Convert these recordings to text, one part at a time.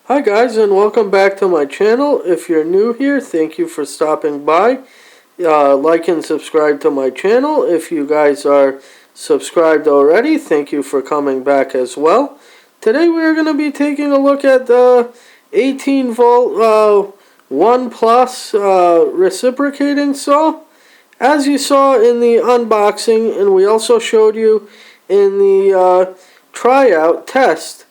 Hi guys, and welcome back to my channel. If you're new here, thank you for stopping by. Like and subscribe to my channel. If you guys are subscribed already, thank you for coming back as well. Today we're going to be taking a look at the 18 volt 1 plus reciprocating saw. As you saw in the unboxing, and we also showed you in the tryout test,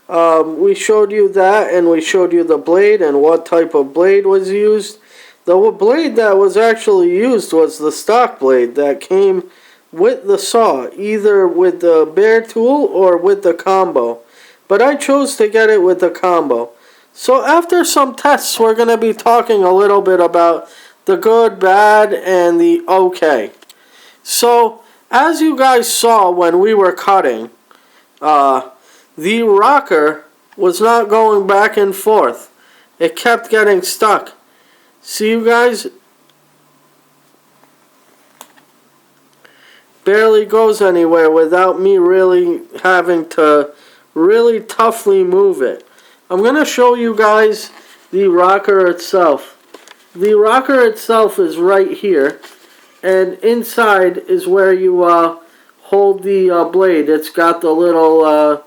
we showed you that, and we showed you the blade and what type of blade was used. The blade that was actually used was the stock blade that came with the saw, either with the bare tool or with the combo. But I chose to get it with the combo. So after some tests, we're going to be talking a little bit about the good, bad, and the okay. So as you guys saw when we were cutting, the rocker was not going back and forth. It kept getting stuck. See, you guys? Barely goes anywhere without me really having to really toughly move it. I'm going to show you guys the rocker itself. The rocker itself is right here, and inside is where you hold the blade. It's got the little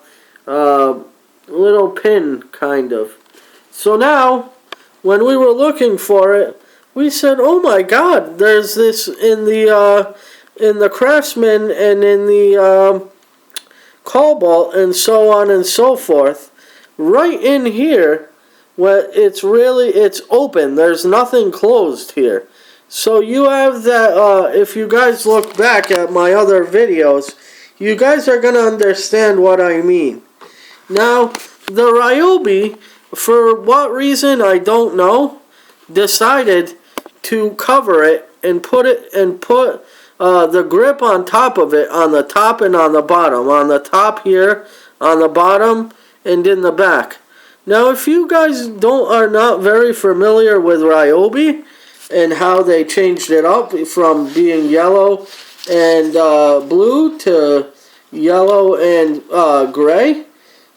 pin, kind of. So now, when we were looking for it, we said, "Oh my God! There's this in the Craftsman and in the Cobalt and so on and so forth. Right in here, where it's open. There's nothing closed here. So you have that. If you guys look back at my other videos, you guys are gonna understand what I mean." Now, the Ryobi, for what reason I don't know, decided to cover it and put the grip on top of it, on the top and on the bottom. On the top here, on the bottom, and in the back. Now, if you guys are not very familiar with Ryobi and how they changed it up from being yellow and blue to yellow and gray,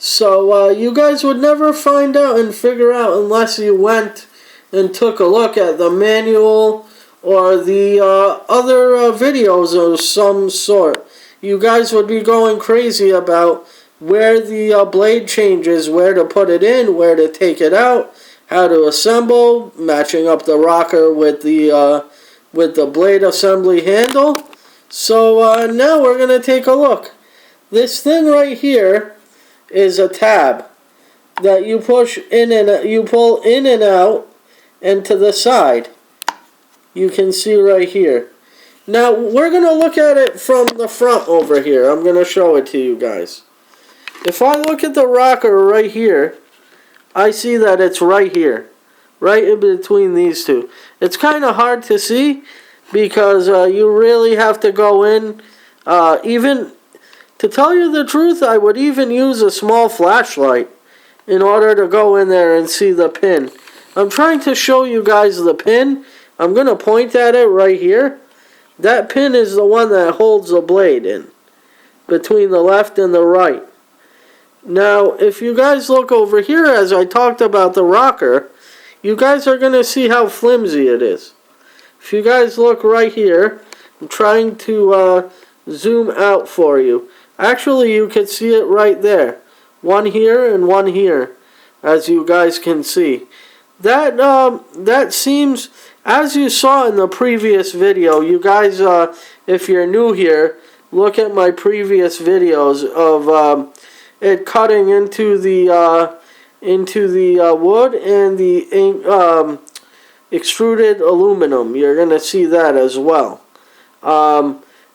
so you guys would never find out and figure out unless you went and took a look at the manual or the other videos of some sort. You guys would be going crazy about where the blade changes, where to put it in, where to take it out, how to assemble, matching up the rocker with the blade assembly handle. So now we're going to take a look. This thing right here is a tab that you push in and you pull in and out and to the side. You can see right here. Now we're going to look at it from the front over here. I'm going to show it to you guys. If I look at the rocker right here, I see that it's right here, right in between these two. It's kind of hard to see because you really have to go in. Even to tell you the truth, I would even use a small flashlight in order to go in there and see the pin. I'm trying to show you guys the pin. I'm going to point at it right here. That pin is the one that holds the blade in between the left and the right. Now, if you guys look over here, as I talked about the rocker, you guys are going to see how flimsy it is. If you guys look right here, I'm trying to zoom out for you. Actually, you can see it right there. One here and one here, as you guys can see. That seems, as you saw in the previous video, you guys, if you're new here, look at my previous videos of it cutting into the wood and the extruded aluminum. You're going to see that as well.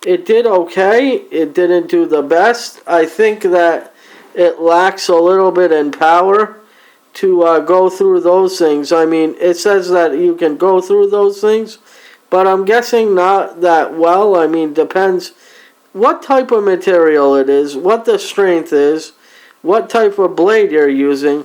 It did okay. It didn't do the best. I think that it lacks a little bit in power to go through those things. I mean, it says that you can go through those things, but I'm guessing not that well. I mean, depends what type of material it is, what the strength is, what type of blade you're using.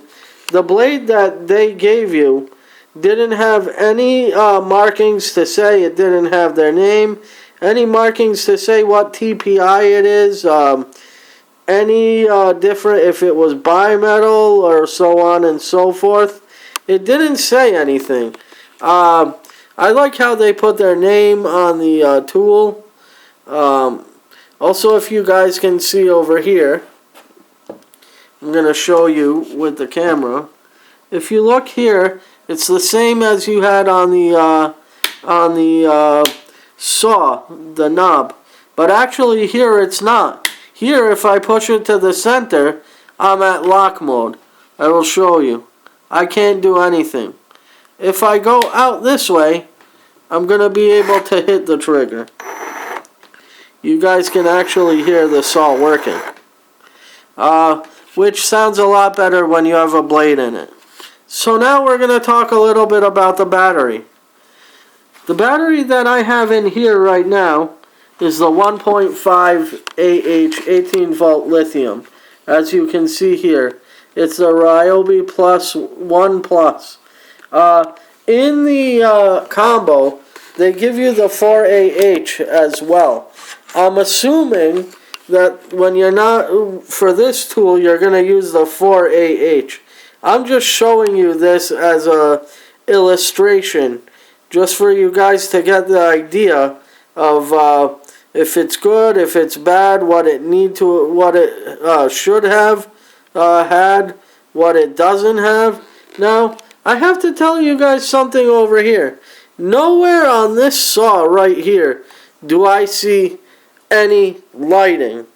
The blade that they gave you didn't have any markings to say. It didn't have their name, any markings to say what TPI it is. any different, if it was bimetal or so on and so forth. It didn't say anything. I like how they put their name on the tool. Also, if you guys can see over here, I'm going to show you with the camera. If you look here, it's the same as you had on the saw, the knob. But actually here it's not. Here, if I push it to the center, I'm at lock mode. I will show you. I can't do anything. If I go out this way, I'm going to be able to hit the trigger. You guys can actually hear the saw working. Which sounds a lot better when you have a blade in it. So now we're going to talk a little bit about the battery. The battery that I have in here right now is the 1.5 AH 18V lithium. As you can see here, it's the Ryobi Plus 1 Plus. In the combo, they give you the 4AH as well. I'm assuming that when you're not, for this tool, you're going to use the 4AH. I'm just showing you this as a illustration, just for you guys to get the idea of if it's good, if it's bad, what it should have had, what it doesn't have. Now, I have to tell you guys something over here. Nowhere on this saw right here do I see any lighting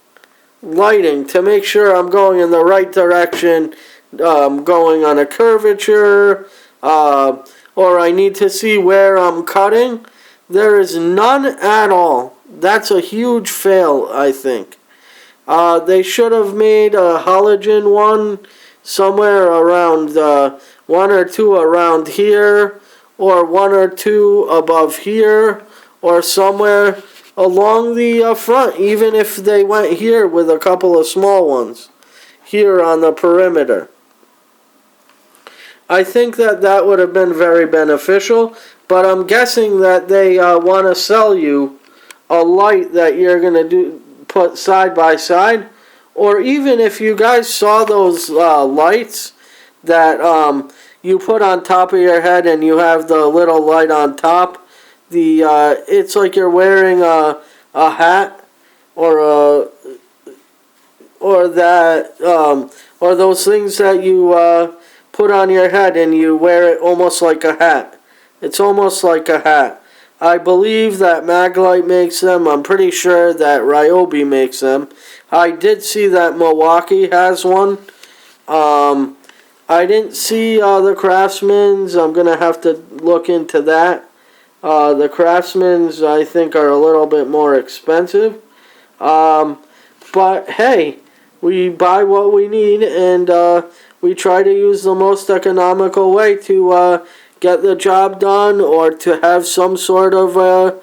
to make sure I'm going in the right direction, going on a curvature, or I need to see where I'm cutting. There is none at all. That's a huge fail, I think. They should have made a halogen one somewhere around 1 or 2 around here, or 1 or 2 above here, or somewhere along the front, even if they went here with a couple of small ones here on the perimeter. I think that would have been very beneficial, but I'm guessing that they want to sell you a light that you're going to put side by side, or even if you guys saw those lights that you put on top of your head and you have the little light on top, it's like you're wearing a hat or those things that you put on your head and you wear it almost like a hat. It's almost like a hat. I believe that Maglite makes them. I'm pretty sure that Ryobi makes them. I did see that Milwaukee has one. I didn't see the Craftsman's. I'm going to have to look into that. The Craftsman's, I think, are a little bit more expensive. But, hey, we buy what we need, and we try to use the most economical way to get the job done, or to have some sort of a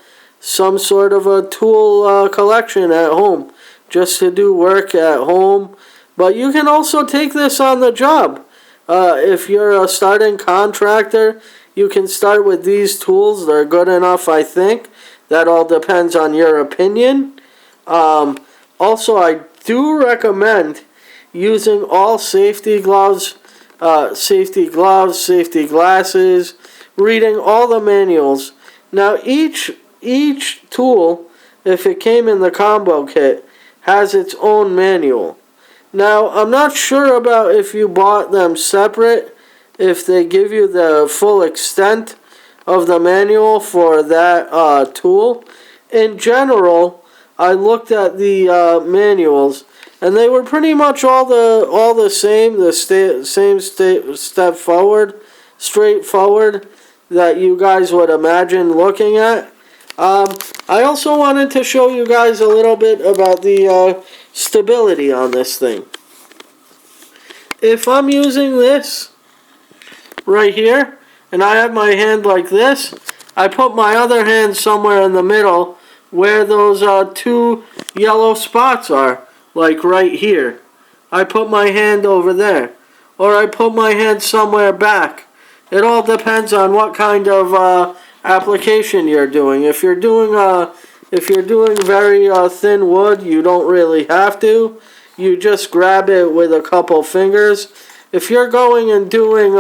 tool collection at home, just to do work at home. But you can also take this on the job. If you're a starting contractor, you can start with these tools. They're good enough, I think. That all depends on your opinion. Also, I do recommend using all safety gloves, safety glasses, reading all the manuals. Now, each tool, if it came in the combo kit, has its own manual. Now, I'm not sure about if you bought them separate, if they give you the full extent of the manual for that tool. In general, I looked at the manuals, and they were pretty much all the same, step forward, straightforward that you guys would imagine looking at. I also wanted to show you guys a little bit about the stability on this thing. If I'm using this right here, and I have my hand like this, I put my other hand somewhere in the middle where those 2 yellow spots are, like right here. I put my hand over there, or I put my hand somewhere back. It all depends on what kind of application you're doing. If you're doing very thin wood, you don't really have to. you just grab it with a couple fingers. If you're going and doing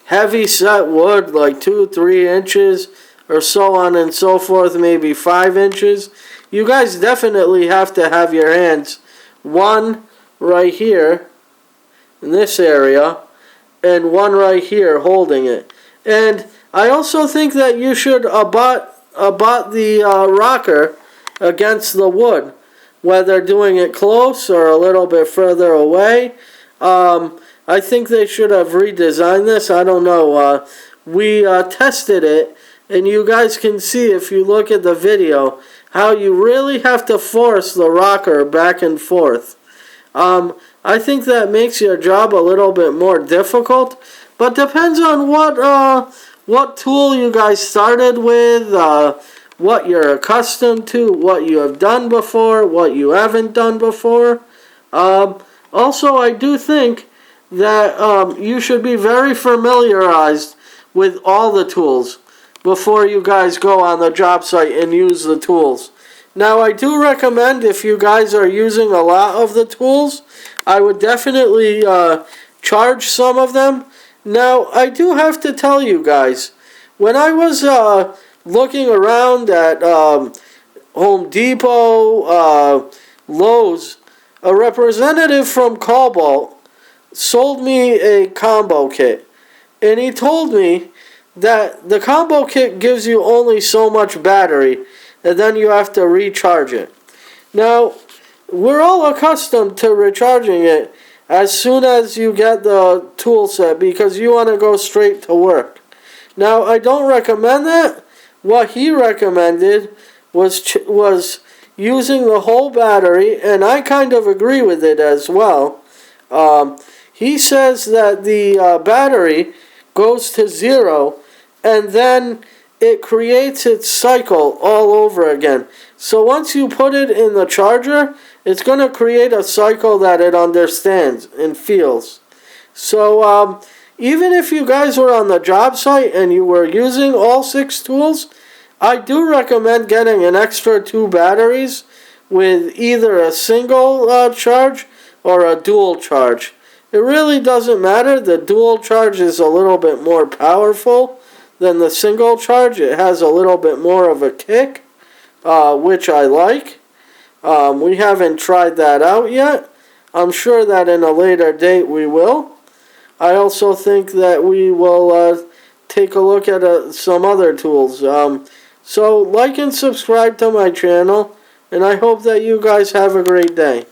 heavy set wood, like 2-3 inches, or so on and so forth, maybe 5 inches, you guys definitely have to have your hands, one right here, in this area, and one right here holding it. And I also think that you should abut the rocker against the wood, whether doing it close or a little bit further away. I think they should have redesigned this. I don't know. We tested it, and you guys can see if you look at the video how you really have to force the rocker back and forth. I think that makes your job a little bit more difficult, but depends on what tool you guys started with, what you're accustomed to, what you have done before, what you haven't done before. Also, I do think that you should be very familiarized with all the tools before you guys go on the job site and use the tools. Now, I do recommend, if you guys are using a lot of the tools, I would definitely charge some of them. Now, I do have to tell you guys, when I was looking around at Home Depot, Lowe's, a representative from Cobalt sold me a combo kit. And he told me that the combo kit gives you only so much battery, and then you have to recharge it. Now, we're all accustomed to recharging it as soon as you get the tool set because you want to go straight to work. Now, I don't recommend that. What he recommended was using the whole battery, and I kind of agree with it as well. He says that the battery goes to 0, and then it creates its cycle all over again. So once you put it in the charger, it's going to create a cycle that it understands and feels. So even if you guys were on the job site and you were using all 6 tools, I do recommend getting an extra 2 batteries with either a single charge or a dual charge. It really doesn't matter. The dual charge is a little bit more powerful than the single charge. It has a little bit more of a kick, which I like. We haven't tried that out yet. I'm sure that in a later date we will. I also think that we will take a look at some other tools. So like and subscribe to my channel, and I hope that you guys have a great day.